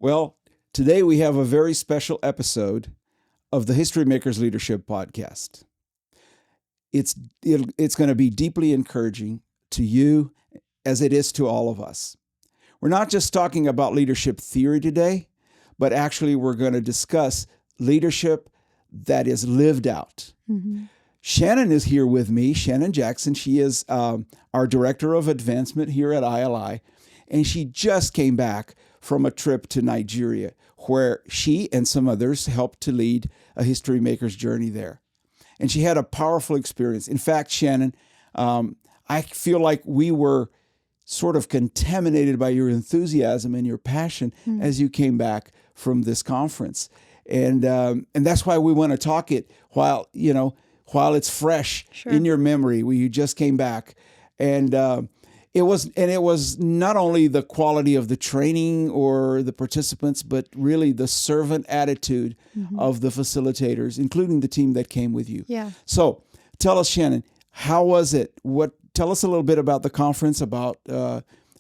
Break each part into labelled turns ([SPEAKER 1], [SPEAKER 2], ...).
[SPEAKER 1] Well, today we have a very special episode of the History Makers Leadership Podcast. It's going to be deeply encouraging to you as it is to all of us. We're not just talking about leadership theory today, but actually we're going to discuss leadership that is lived out.
[SPEAKER 2] Mm-hmm.
[SPEAKER 1] Shannon is here with me, Shannon Jackson. She is our Director of Advancement here at ILI, and she just came back from a trip to Nigeria, where she and some others helped to lead a History Makers journey there. And she had a powerful experience. In fact, Shannon, I feel like we were sort of contaminated by your enthusiasm and your passion as you came back from this conference. And that's why we want to talk it while it's fresh in your memory, where you just came back. And it was not only the quality of the training or the participants, but really the servant attitude of the facilitators, including the team that came with you.
[SPEAKER 2] Yeah.
[SPEAKER 1] So tell us, Shannon, how was it? Tell us a little bit about the conference, about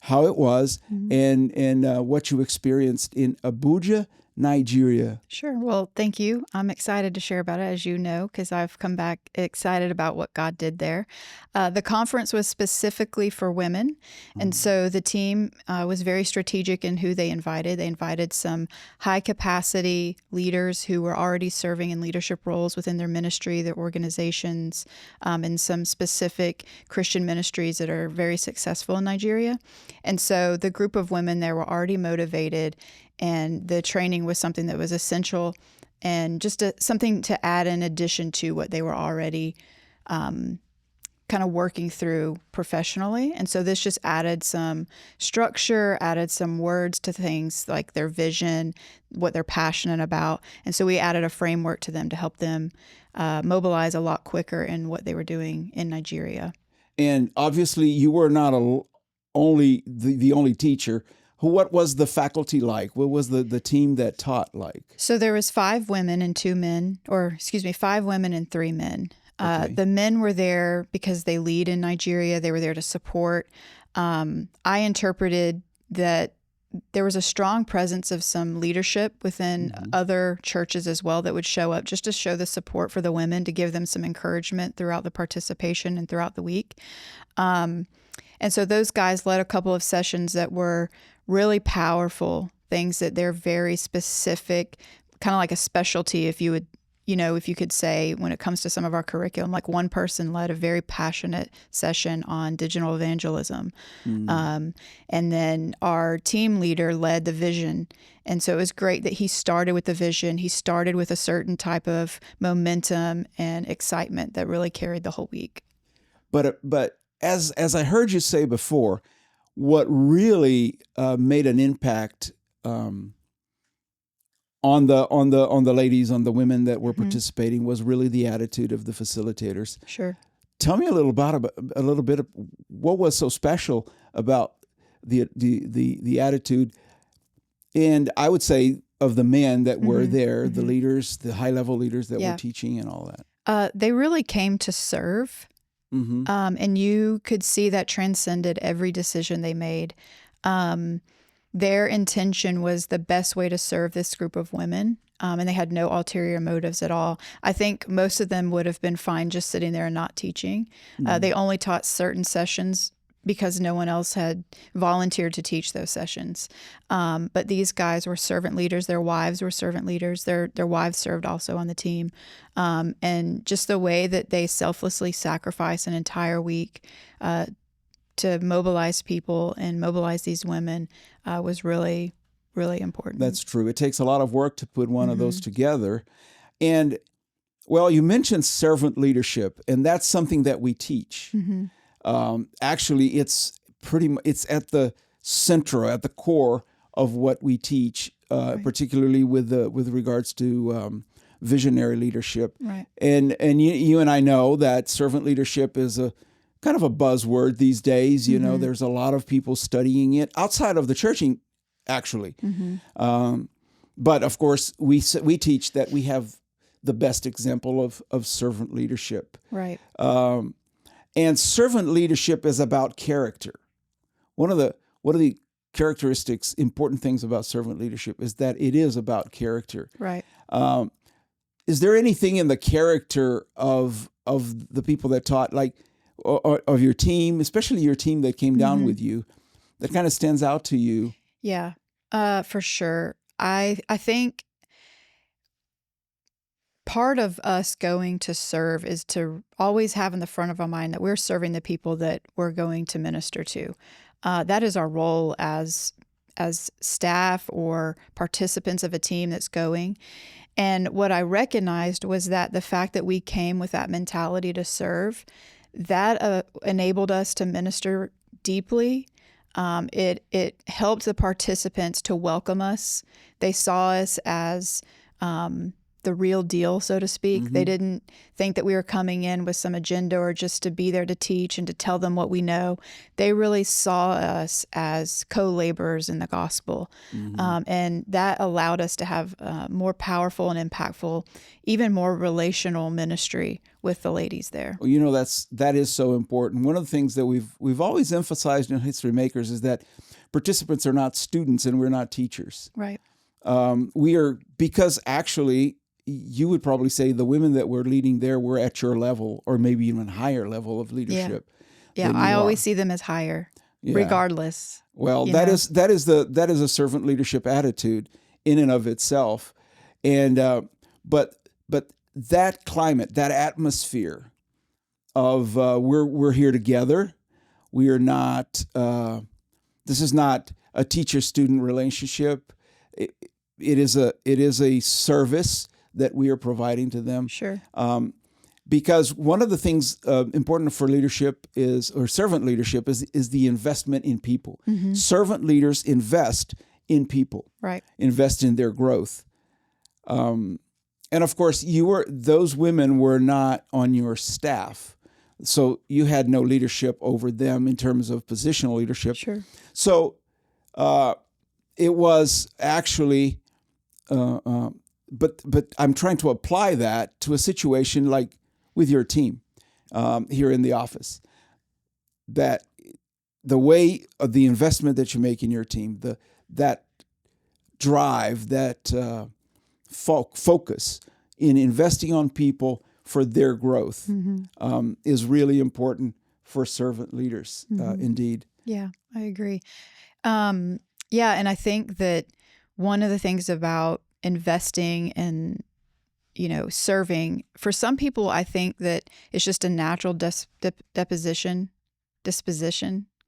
[SPEAKER 1] how it was, and what you experienced in Abuja, Nigeria.
[SPEAKER 2] Sure. Well, thank you. I'm excited to share about it, as you know, because I've come back excited about what God did there. The conference was specifically for women. And so the team was very strategic in who they invited. They invited some high capacity leaders who were already serving in leadership roles within their ministry, their organizations, and some specific Christian ministries that are very successful in Nigeria. And so the group of women there were already motivated, and the training was something that was essential and just something to add in addition to what they were already kind of working through professionally. And so this just added some structure, added some words to things like their vision, what they're passionate about. And so we added a framework to them to help them mobilize a lot quicker in what they were doing in Nigeria.
[SPEAKER 1] And obviously you were not the only teacher. What was the faculty like? What was the team that taught like?
[SPEAKER 2] So there was 5 women and 2 men, 5 women and 3 men.
[SPEAKER 1] Okay.
[SPEAKER 2] The men were there because they lead in Nigeria. They were there to support. I interpreted that there was a strong presence of some leadership within other churches as well that would show up just to show the support for the women, to give them some encouragement throughout the participation and throughout the week. And so those guys led a couple of sessions that were really powerful things, that they're very specific, kind of like a specialty, if you could say, when it comes to some of our curriculum. Like one person led a very passionate session on digital evangelism. And then our team leader led the vision. And so it was great that he started with the vision. He started with a certain type of momentum and excitement that really carried the whole week.
[SPEAKER 1] But as I heard you say before, what really made an impact on the ladies, on the women that were participating, was really the attitude of the facilitators.
[SPEAKER 2] Sure.
[SPEAKER 1] Tell me a little bit of what was so special about the attitude, and I would say of the men that were there, the leaders, the high level leaders that were teaching and all that.
[SPEAKER 2] They really came to serve. And you could see that transcended every decision they made. Their intention was the best way to serve this group of women, and they had no ulterior motives at all. I think most of them would have been fine just sitting there and not teaching. They only taught certain sessions because no one else had volunteered to teach those sessions. But these guys were servant leaders. Their wives were servant leaders. Their wives served also on the team. And just the way that they selflessly sacrificed an entire week to mobilize people and mobilize these women was really, really important.
[SPEAKER 1] That's true. It takes a lot of work to put one of those together. And, well, you mentioned servant leadership, and that's something that we teach. Actually, it's at the center, at the core of what we teach, particularly with regards to visionary leadership.
[SPEAKER 2] Right.
[SPEAKER 1] And you and I know that servant leadership is a kind of a buzzword these days. You know, there's a lot of people studying it outside of the churching, actually. But of course, we teach that we have the best example of servant leadership.
[SPEAKER 2] Right.
[SPEAKER 1] And servant leadership is about character. One of the characteristics, important things about servant leadership is that it is about character.
[SPEAKER 2] Right.
[SPEAKER 1] Is there anything in the character of the people that taught, like, or of your team, especially your team that came down with you, that kind of stands out to you?
[SPEAKER 2] Yeah, for sure. I think part of us going to serve is to always have in the front of our mind that we're serving the people that we're going to minister to. That is our role as staff or participants of a team that's going. And what I recognized was that the fact that we came with that mentality to serve, that enabled us to minister deeply. It helped the participants to welcome us. They saw us as the real deal, so to speak. They didn't think that we were coming in with some agenda or just to be there to teach and to tell them what we know. They really saw us as co-laborers in the gospel. And that allowed us to have more powerful and impactful, even more relational ministry with the ladies there.
[SPEAKER 1] Well, you know, that is so important. One of the things that we've always emphasized in History Makers is that participants are not students and we're not teachers.
[SPEAKER 2] Right.
[SPEAKER 1] We are, because actually, you would probably say the women that we're leading there were at your level or maybe even higher level of leadership.
[SPEAKER 2] Yeah, I always see them as higher, regardless.
[SPEAKER 1] Well, that is a servant leadership attitude in and of itself, and but that climate, that atmosphere of we're here together. We are not. This is not a teacher-student relationship. It is a service that we are providing to them.
[SPEAKER 2] Sure.
[SPEAKER 1] Because one of the things important for leadership or servant leadership is the investment in people. Servant leaders invest in people,
[SPEAKER 2] right?
[SPEAKER 1] Invest in their growth. And of course, those women were not on your staff, so you had no leadership over them in terms of positional leadership.
[SPEAKER 2] Sure.
[SPEAKER 1] So it was actually. But I'm trying to apply that to a situation like with your team here in the office. That the way of the investment that you make in your team, that drive, that focus in investing on people for their growth is really important for servant leaders, indeed.
[SPEAKER 2] Yeah, I agree. And I think that one of the things about investing and, serving, for some people, I think that it's just a natural disposition.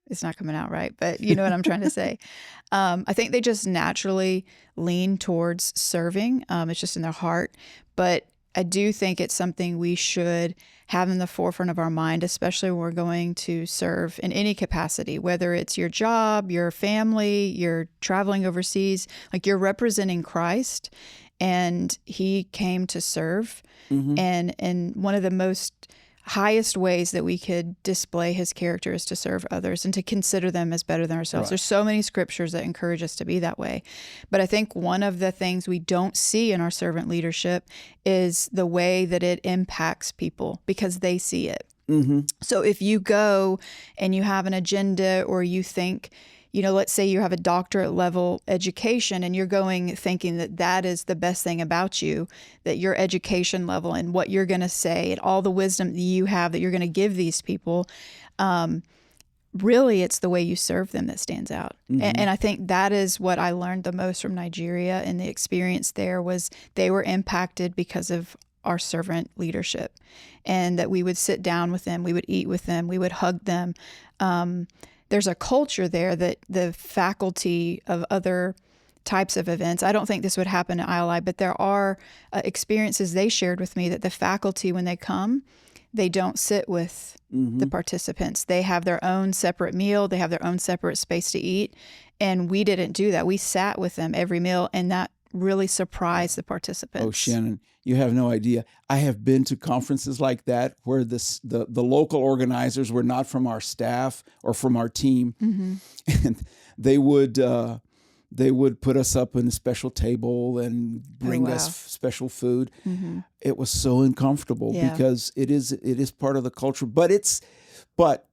[SPEAKER 2] It's not coming out right, but you know what I'm trying to say. I think they just naturally lean towards serving. It's just in their heart. But I do think it's something we should have in the forefront of our mind, especially when we're going to serve in any capacity, whether it's your job, your family, you're traveling overseas, like you're representing Christ and he came to serve. And one of the most highest ways that we could display his character is to serve others and to consider them as better than ourselves. Right. There's so many scriptures that encourage us to be that way. But I think one of the things we don't see in our servant leadership is the way that it impacts people because they see it. So if you go and you have an agenda or you think, let's say you have a doctorate level education and you're going thinking that is the best thing about you, that your education level and what you're going to say and all the wisdom that you have that you're going to give these people, really it's the way you serve them that stands out. And I think that is what I learned the most from Nigeria, and the experience there was they were impacted because of our servant leadership, and that we would sit down with them, we would eat with them, we would hug them. There's a culture there that the faculty of other types of events, I don't think this would happen at ILI, but there are experiences they shared with me that the faculty, when they come, they don't sit with the participants. They have their own separate meal. They have their own separate space to eat. And we didn't do that. We sat with them every meal, and that really surprised the participants.
[SPEAKER 1] Oh, Shannon, you have no idea. I have been to conferences like that where the local organizers were not from our staff or from our team, and they would put us up in a special table and bring us special food. It was so uncomfortable because it is part of the culture. But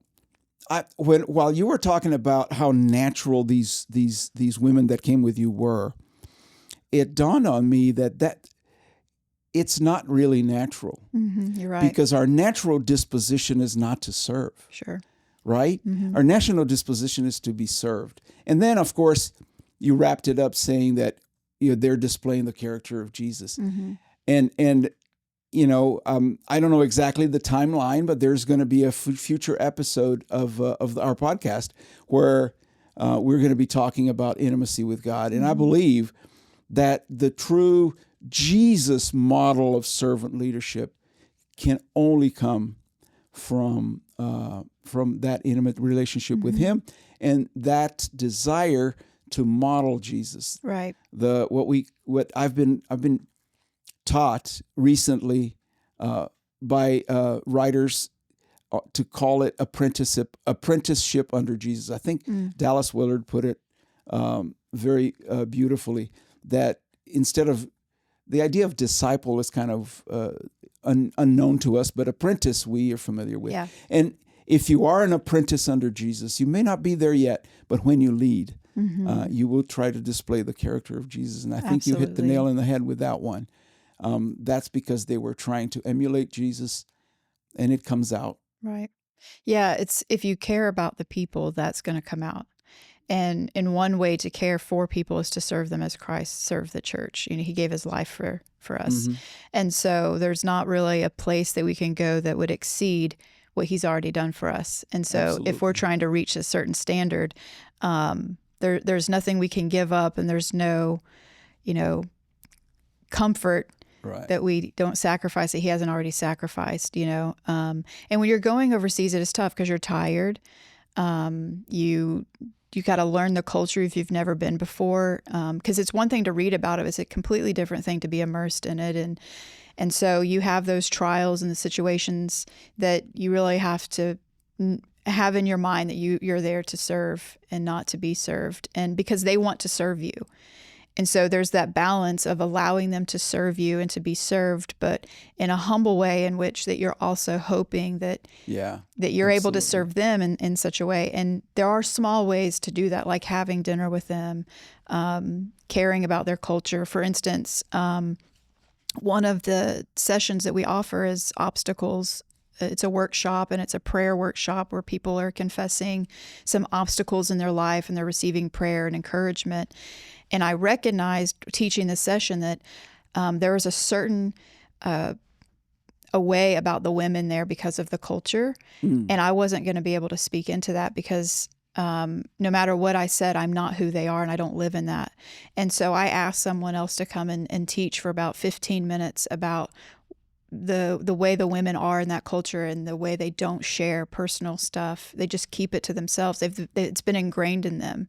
[SPEAKER 1] While you were talking about how natural these women that came with you were, it dawned on me that it's not really natural.
[SPEAKER 2] You're right.
[SPEAKER 1] Because our natural disposition is not to serve.
[SPEAKER 2] Sure.
[SPEAKER 1] Right? Our natural disposition is to be served. And then, of course, you wrapped it up saying that they're displaying the character of Jesus. And I don't know exactly the timeline, but there's going to be a future episode of our podcast where we're going to be talking about intimacy with God. And I believe that the true Jesus model of servant leadership can only come from that intimate relationship with Him and that desire to model Jesus.
[SPEAKER 2] Right.
[SPEAKER 1] What I've been taught recently by writers to call it apprenticeship under Jesus. I think Dallas Willard put it very beautifully, that instead of the idea of disciple is kind of unknown to us, but apprentice we are familiar with.
[SPEAKER 2] Yeah.
[SPEAKER 1] And if you are an apprentice under Jesus, you may not be there yet, but when you lead, you will try to display the character of Jesus. And I think you hit the nail on the head with that one. That's because they were trying to emulate Jesus, and it comes out.
[SPEAKER 2] Right. Yeah, it's if you care about the people, that's going to come out. And in one way to care for people is to serve them as Christ served the church. He gave His life for us. And so there's not really a place that we can go that would exceed what He's already done for us. And so if we're trying to reach a certain standard, there's nothing we can give up, and there's no, comfort that we don't sacrifice that He hasn't already sacrificed, And when you're going overseas, it is tough because you're tired. You got to learn the culture if you've never been before, because it's one thing to read about it, it's a completely different thing to be immersed in it, and so you have those trials and the situations that you really have to have in your mind that you're there to serve and not to be served, and because they want to serve you. And so there's that balance of allowing them to serve you and to be served, but in a humble way in which that you're also hoping that you're able to serve them in such a way. And there are small ways to do that, like having dinner with them, caring about their culture. For instance, one of the sessions that we offer is obstacles. It's a workshop, and it's a prayer workshop where people are confessing some obstacles in their life, and they're receiving prayer and encouragement. And I recognized teaching this session that there was a certain a way about the women there because of the culture, and I wasn't going to be able to speak into that because no matter what I said, I'm not who they are, and I don't live in that. And so I asked someone else to come and teach for about 15 minutes about the way the women are in that culture and the way they don't share personal stuff. They just keep it to themselves. It's been ingrained in them.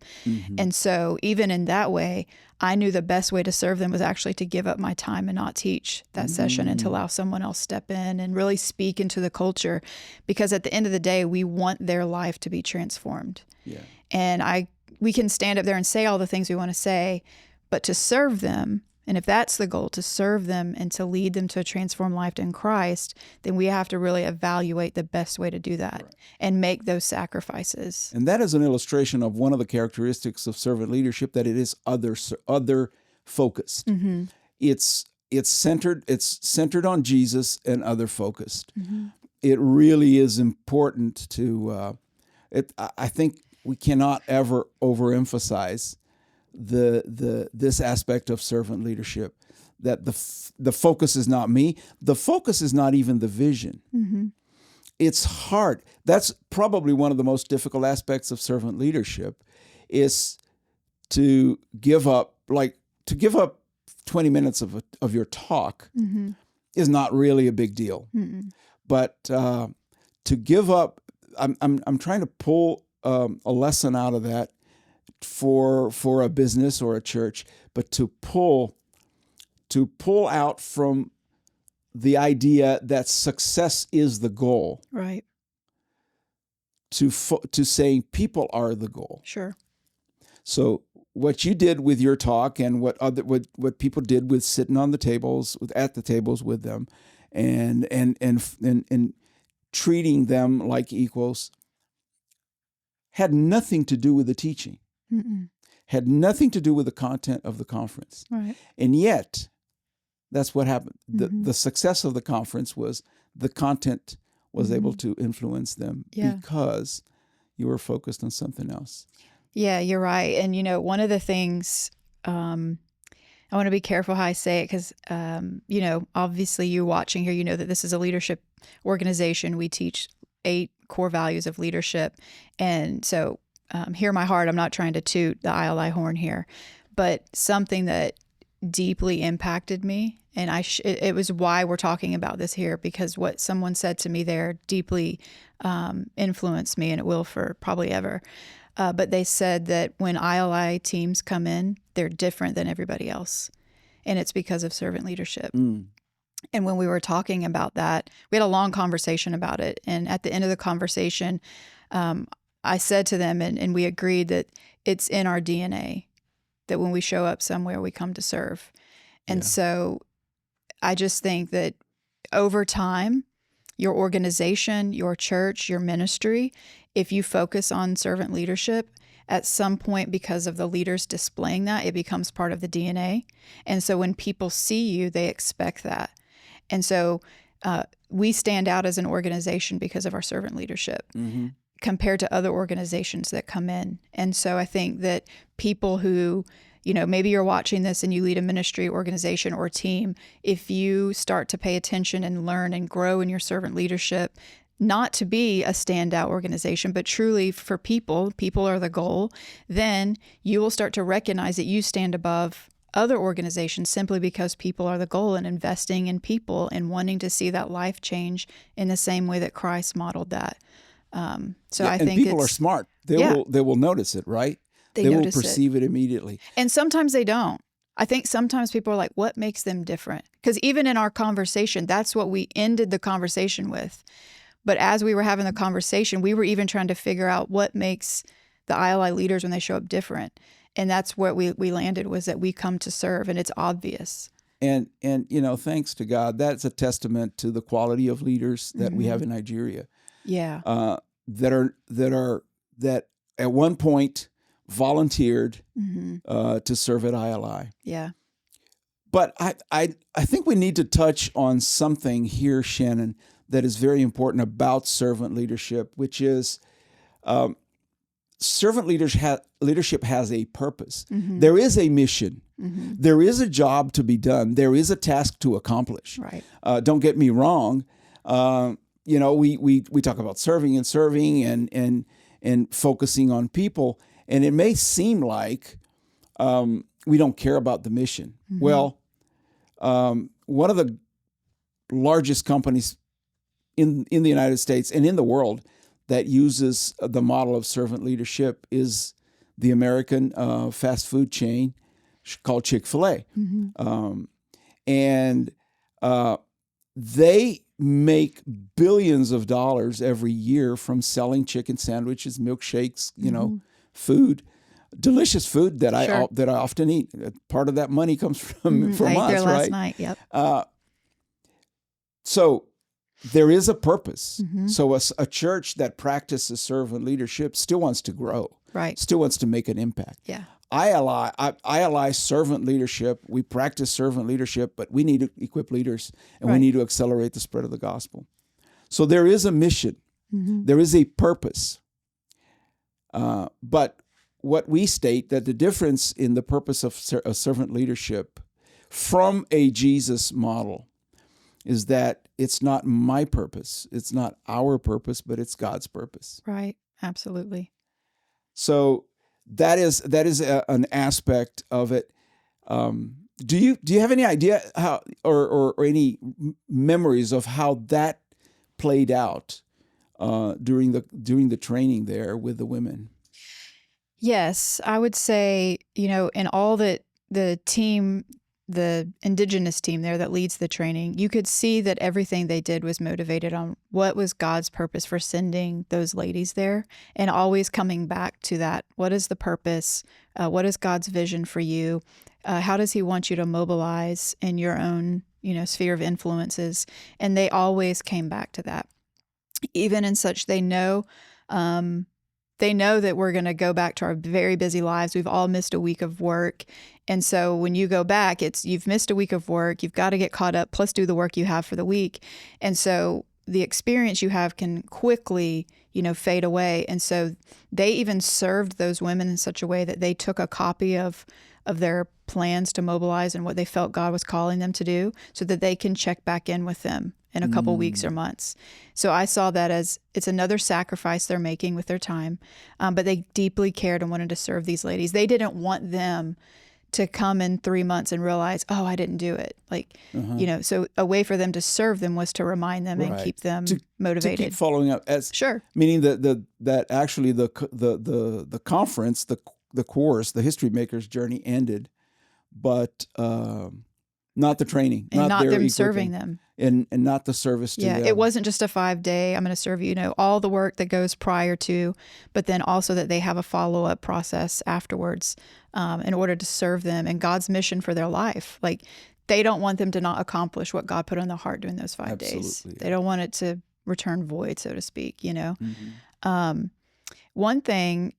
[SPEAKER 2] And so even in that way, I knew the best way to serve them was actually to give up my time and not teach that session and to allow someone else step in and really speak into the culture, because at the end of the day, we want their life to be transformed.
[SPEAKER 1] Yeah.
[SPEAKER 2] And we can stand up there and say all the things we want to say, but to serve them, and if that's the goal, to serve them and to lead them to a transformed life in Christ, then we have to really evaluate the best way to do that and make those sacrifices.
[SPEAKER 1] And that is an illustration of one of the characteristics of servant leadership, that it is other focused. It's centered on Jesus and other focused. It really is important to. I think we cannot ever overemphasize this aspect of servant leadership, that the focus is not me. The focus is not even the vision. It's hard. That's probably one of the most difficult aspects of servant leadership, is to give up 20 minutes of your talk is not really a big deal. But to give up, I'm trying to pull a lesson out of that for a business or a church, but to pull out from the idea that success is the goal,
[SPEAKER 2] right?
[SPEAKER 1] To saying people are the goal.
[SPEAKER 2] Sure.
[SPEAKER 1] So what you did with your talk, and what people did with sitting on the tables, at the tables with them, and treating them like equals, had nothing to do with the teaching,
[SPEAKER 2] Mm-mm.
[SPEAKER 1] had nothing to do with the content of the conference.
[SPEAKER 2] Right.
[SPEAKER 1] And yet, that's what happened.
[SPEAKER 2] Mhm.
[SPEAKER 1] The success of the conference was the content was able to influence them
[SPEAKER 2] Yeah.
[SPEAKER 1] because you were focused on something else.
[SPEAKER 2] Yeah, you're right. And, one of the things, I want to be careful how I say it because, obviously you watching here, you know that this is a leadership organization. We teach 8 core values of leadership. And so, hear my heart. I'm not trying to toot the ILI horn here, but something that deeply impacted me, and it was why we're talking about this here, because what someone said to me there deeply influenced me, and it will for probably ever. But they said that when ILI teams come in, they're different than everybody else. And it's because of servant leadership.
[SPEAKER 1] Mm.
[SPEAKER 2] And when we were talking about that, we had a long conversation about it. And at the end of the conversation, I said to them, and we agreed that it's in our DNA, that when we show up somewhere, we come to serve. And
[SPEAKER 1] Yeah.
[SPEAKER 2] so I just think that over time, your organization, your church, your ministry, if you focus on servant leadership, at some point, because of the leaders displaying that, it becomes part of the DNA. And so when people see you, they expect that. And so we stand out as an organization because of our servant leadership
[SPEAKER 1] Mm-hmm.
[SPEAKER 2] compared to other organizations that come in. And so I think that people who, maybe you're watching this and you lead a ministry, organization, or team, if you start to pay attention and learn and grow in your servant leadership, not to be a standout organization, but truly for people are the goal, then you will start to recognize that you stand above other organizations simply because people are the goal, and investing in people and wanting to see that life change in the same way that Christ modeled that. I think
[SPEAKER 1] people are smart. They will notice it, right? They will perceive it immediately.
[SPEAKER 2] And sometimes they don't. I think sometimes people are like, what makes them different? Because even in our conversation, that's what we ended the conversation with. But as we were having the conversation, we were even trying to figure out what makes the ILI leaders when they show up different. And that's where we landed, was that we come to serve, and it's obvious.
[SPEAKER 1] And thanks to God, that's a testament to the quality of leaders that we have in Nigeria.
[SPEAKER 2] Yeah.
[SPEAKER 1] That at one point volunteered to serve at ILI.
[SPEAKER 2] Yeah.
[SPEAKER 1] But I think we need to touch on something here, Shannon, that is very important about servant leadership, which is servant leadership has a purpose. There is a mission. There is a job to be done. There is a task to accomplish.
[SPEAKER 2] Right.
[SPEAKER 1] Don't get me wrong. We talk about serving and focusing on people, and it may seem like we don't care about the mission. Well, one of the largest companies in the United States and in the world that uses the model of servant leadership is the American fast food chain called Chick-fil-A. And they make billions of dollars every year from selling chicken sandwiches, milkshakes, food, delicious food that I often eat. Part of that money comes from us,
[SPEAKER 2] I ate there last
[SPEAKER 1] right?
[SPEAKER 2] night. Yep.
[SPEAKER 1] So there is a purpose. So a church that practices servant leadership still wants to grow,
[SPEAKER 2] Right.
[SPEAKER 1] still wants to make an impact.
[SPEAKER 2] Yeah.
[SPEAKER 1] ILI servant leadership, we practice servant leadership, but we need to equip leaders, and we need to accelerate the spread of the gospel. So there is a mission. There is a purpose. But what we state, that the difference in the purpose of servant leadership from a Jesus model is that it's not my purpose. It's not our purpose, but it's God's purpose.
[SPEAKER 2] Right. Absolutely.
[SPEAKER 1] So that is an aspect of it. Do you have any idea how or any memories of how that played out during the training there with the women?
[SPEAKER 2] Yes, I would say, in all that the team, the indigenous team there that leads the training, you could see that everything they did was motivated on what was God's purpose for sending those ladies there, and always coming back to that. What is the purpose? What is God's vision for you? How does He want you to mobilize in your own, sphere of influences? And they always came back to that. Even in such, they know they know that we're going to go back to our very busy lives. We've all missed a week of work. And so when you go back, you've missed a week of work. You've got to get caught up, plus do the work you have for the week. And so the experience you have can quickly, fade away. And so they even served those women in such a way that they took a copy of their plans to mobilize and what they felt God was calling them to do so that they can check back in with them in a couple weeks or months. So I saw that as it's another sacrifice they're making with their time, but they deeply cared and wanted to serve these ladies. They didn't want them to come in 3 months and realize, oh, I didn't do it. So a way for them to serve them was to remind them and keep them motivated.
[SPEAKER 1] To keep following up,
[SPEAKER 2] Sure.
[SPEAKER 1] Meaning that actually the conference, the course, the History Makers journey ended, but not the training,
[SPEAKER 2] and not
[SPEAKER 1] their
[SPEAKER 2] them
[SPEAKER 1] equipping,
[SPEAKER 2] serving them.
[SPEAKER 1] and not the service to them.
[SPEAKER 2] It wasn't just a 5-day, I'm going to serve you, all the work that goes prior to, but then also that they have a follow-up process afterwards in order to serve them and God's mission for their life. Like, they don't want them to not accomplish what God put on their heart during those 5 days. They don't want it to return void, so to speak, One thing,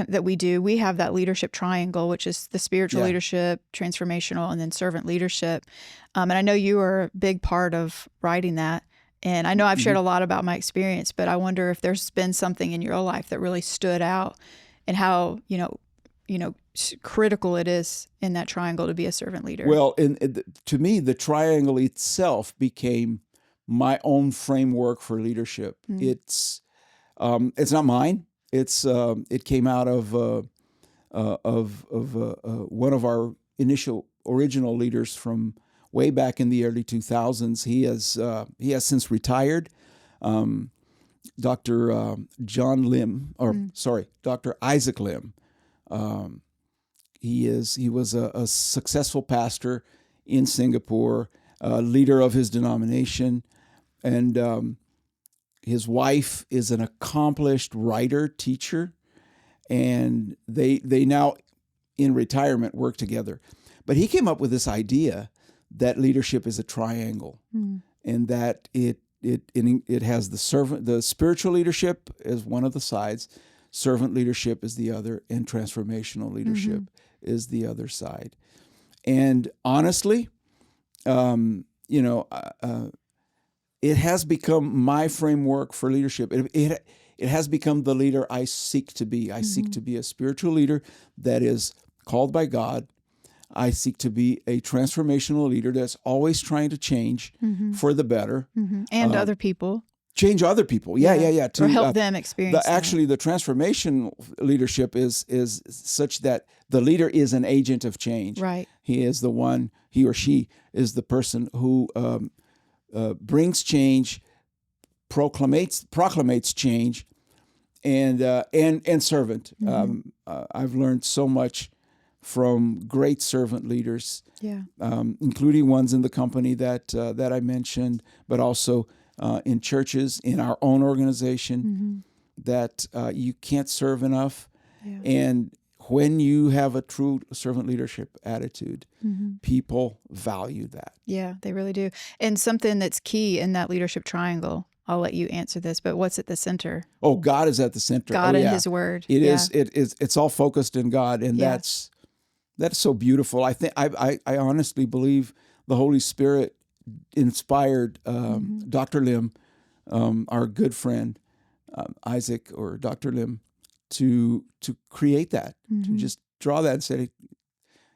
[SPEAKER 2] that we have that leadership triangle, which is the spiritual leadership, transformational, and then servant leadership. And I know you are a big part of writing that. And I know I've shared a lot about my experience, but I wonder if there's been something in your life that really stood out and how, critical it is in that triangle to be a servant leader.
[SPEAKER 1] Well, to me, the triangle itself became my own framework for leadership. It's not mine. It came out of one of our original leaders from way back in the early 2000s. He has since retired. Dr. Dr. Isaac Lim. He was a successful pastor in Singapore, leader of his denomination, and his wife is an accomplished writer, teacher, and they now in retirement work together. But he came up with this idea that leadership is a triangle, and that it has the spiritual leadership as one of the sides, servant leadership is the other, and transformational leadership is the other side. And honestly, it has become my framework for leadership. It has become the leader I seek to be. I seek to be a spiritual leader that is called by God. I seek to be a transformational leader that's always trying to change for the better.
[SPEAKER 2] And other people.
[SPEAKER 1] Change other people. Yeah.
[SPEAKER 2] Or help them experience that.
[SPEAKER 1] Actually, the transformation leadership is such that the leader is an agent of change.
[SPEAKER 2] Right.
[SPEAKER 1] He or she is the person who brings change, proclamates change, and servant. I've learned so much from great servant leaders, including ones in the company that I mentioned, but also in churches, in our own organization, that you can't serve enough. Yeah. And when you have a true servant leadership attitude, people value that.
[SPEAKER 2] Yeah, they really do. And something that's key in that leadership triangle, I'll let you answer this, but what's at the center?
[SPEAKER 1] Oh, God is at the center.
[SPEAKER 2] God and His Word.
[SPEAKER 1] It is. It's all focused in God, and that's so beautiful. I think I honestly believe the Holy Spirit inspired Dr. Lim, our good friend Isaac or Dr. Lim, to create that, to just draw that and say,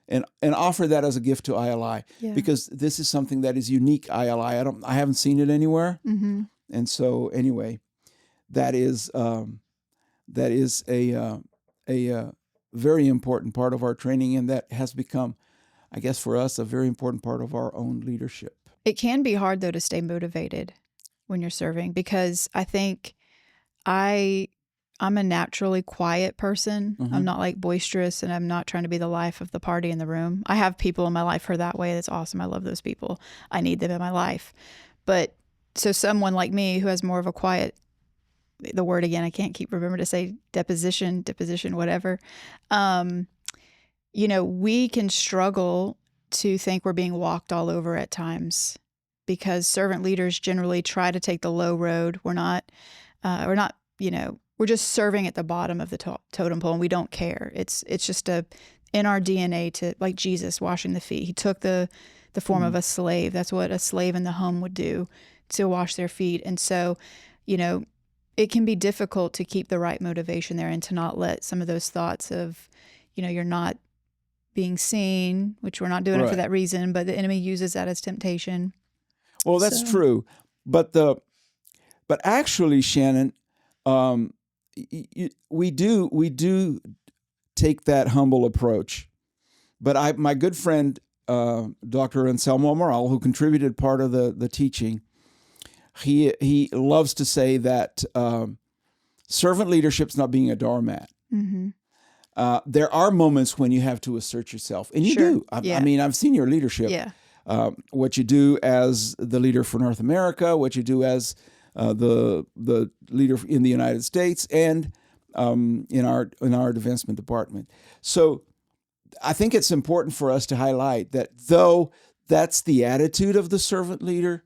[SPEAKER 1] and offer that as a gift to ILI, because this is something that is unique ILI. I haven't seen it anywhere, and so anyway, that is a very important part of our training, and that has become, I guess, for us, a very important part of our own leadership.
[SPEAKER 2] It can be hard though to stay motivated when you're serving, because I think I'm a naturally quiet person. I'm not like boisterous, and I'm not trying to be the life of the party in the room. I have people in my life who are that way. That's awesome. I love those people. I need them in my life. But so someone like me who has more of a quiet, the word again, I can't remember to say deposition, whatever. We can struggle to think we're being walked all over at times, because servant leaders generally try to take the low road. We're not, we're just serving at the bottom of the totem pole, and we don't care. It's just in our DNA to, like Jesus washing the feet. He took the form of a slave. That's what a slave in the home would do, to wash their feet. And so, it can be difficult to keep the right motivation there and to not let some of those thoughts of, you're not being seen, which we're not doing it for that reason, but the enemy uses that as temptation.
[SPEAKER 1] Well, that's true. But actually, Shannon, we do take that humble approach. But my good friend, Dr. Anselmo Moral, who contributed part of the teaching, he loves to say that servant leadership's not being a doormat.
[SPEAKER 2] Mm-hmm.
[SPEAKER 1] There are moments when you have to assert yourself, and you do. I mean, I've seen your leadership.
[SPEAKER 2] Yeah.
[SPEAKER 1] What you do as the leader for North America, what you do as the leader in the United States, and in our advancement department. So I think it's important for us to highlight that, though that's the attitude of the servant leader,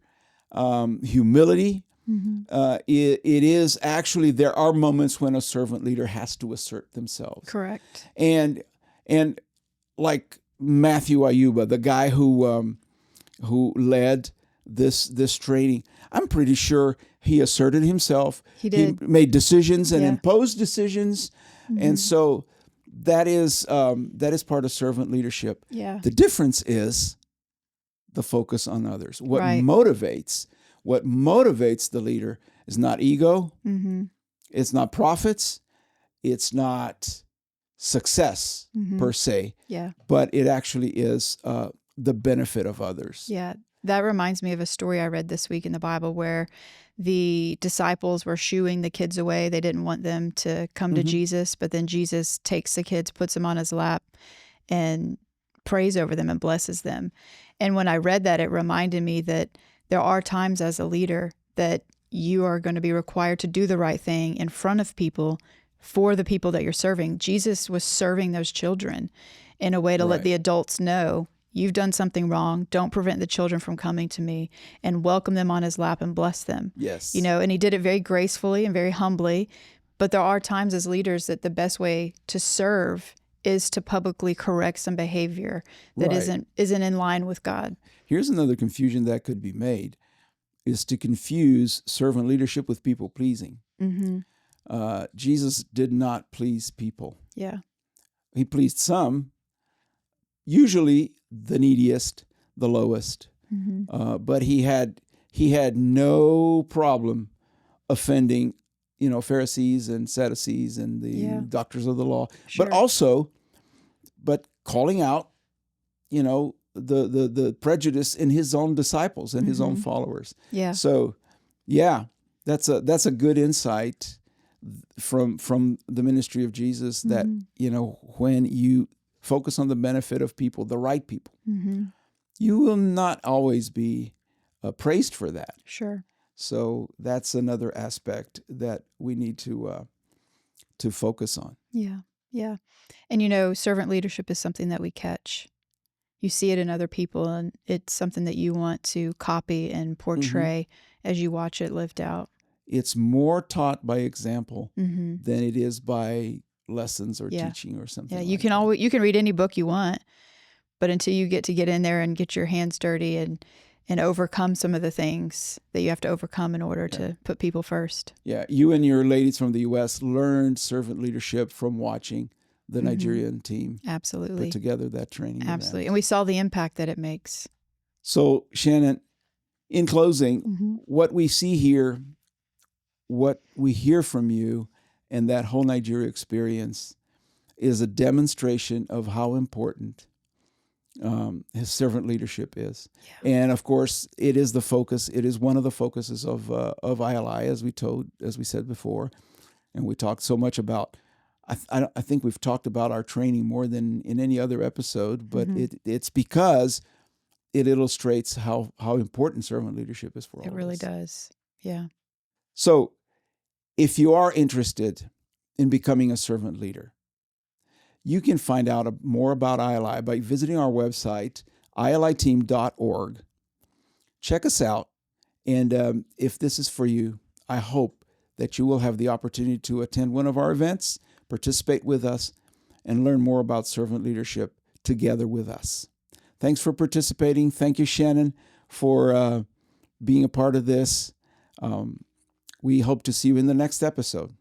[SPEAKER 1] humility, it is actually, there are moments when a servant leader has to assert themselves.
[SPEAKER 2] Correct.
[SPEAKER 1] And like Matthew Ayuba, the guy who led this training, I'm pretty sure he asserted himself.
[SPEAKER 2] He did.
[SPEAKER 1] He made decisions and imposed decisions. And so that is part of servant leadership.
[SPEAKER 2] Yeah.
[SPEAKER 1] The difference is the focus on others. What motivates the leader is not ego. Mm-hmm. It's not profits. It's not success per se.
[SPEAKER 2] Yeah.
[SPEAKER 1] But it actually is the benefit of others.
[SPEAKER 2] Yeah. That reminds me of a story I read this week in the Bible where the disciples were shooing the kids away. They didn't want them to come to Jesus, but then Jesus takes the kids, puts them on his lap, and prays over them and blesses them. And when I read that, it reminded me that there are times as a leader that you are going to be required to do the right thing in front of people for the people that you're serving. Jesus was serving those children in a way to let the adults know, you've done something wrong. Don't prevent the children from coming to me, and welcome them on his lap and bless them.
[SPEAKER 1] Yes.
[SPEAKER 2] And he did it very gracefully and very humbly. But there are times as leaders that the best way to serve is to publicly correct some behavior that isn't in line with God.
[SPEAKER 1] Here's another confusion that could be made, is to confuse servant leadership with people pleasing. Mm-hmm. Jesus did not please people.
[SPEAKER 2] Yeah.
[SPEAKER 1] He pleased some, usually the neediest, the lowest. Mm-hmm. But he had no problem offending, Pharisees and Sadducees and the doctors of the law,
[SPEAKER 2] Sure.
[SPEAKER 1] but calling out, the prejudice in his own disciples and his own followers.
[SPEAKER 2] Yeah.
[SPEAKER 1] So, that's a good insight from the ministry of Jesus, that when you focus on the benefit of people, the right people, you will not always be praised for that.
[SPEAKER 2] Sure.
[SPEAKER 1] So that's another aspect that we need to focus on.
[SPEAKER 2] Yeah. Yeah. And servant leadership is something that we catch. You see it in other people, and it's something that you want to copy and portray as you watch it lived out.
[SPEAKER 1] It's more taught by example than it is by lessons or teaching or something.
[SPEAKER 2] Yeah,
[SPEAKER 1] like
[SPEAKER 2] you can read any book you want, but until you get in there and get your hands dirty and overcome some of the things that you have to overcome in order to put people first.
[SPEAKER 1] Yeah, you and your ladies from the U.S. learned servant leadership from watching the Nigerian team
[SPEAKER 2] Absolutely
[SPEAKER 1] put together that training.
[SPEAKER 2] Absolutely. And we saw the impact that it makes.
[SPEAKER 1] So, Shannon, in closing, what we see here, what we hear from you, and that whole Nigeria experience is a demonstration of how important his servant leadership is. Yeah. And of course, it is the focus. It is one of the focuses of ILI, as we said before, and we talked so much about. I think we've talked about our training more than in any other episode, but it's because it illustrates how important servant leadership is for all of us.
[SPEAKER 2] It really does. Yeah.
[SPEAKER 1] So, if you are interested in becoming a servant leader, you can find out more about ILI by visiting our website, iliteam.org. Check us out, and if this is for you, I hope that you will have the opportunity to attend one of our events, participate with us, and learn more about servant leadership together with us. Thanks for participating. Thank you, Shannon, for being a part of this. We hope to see you in the next episode.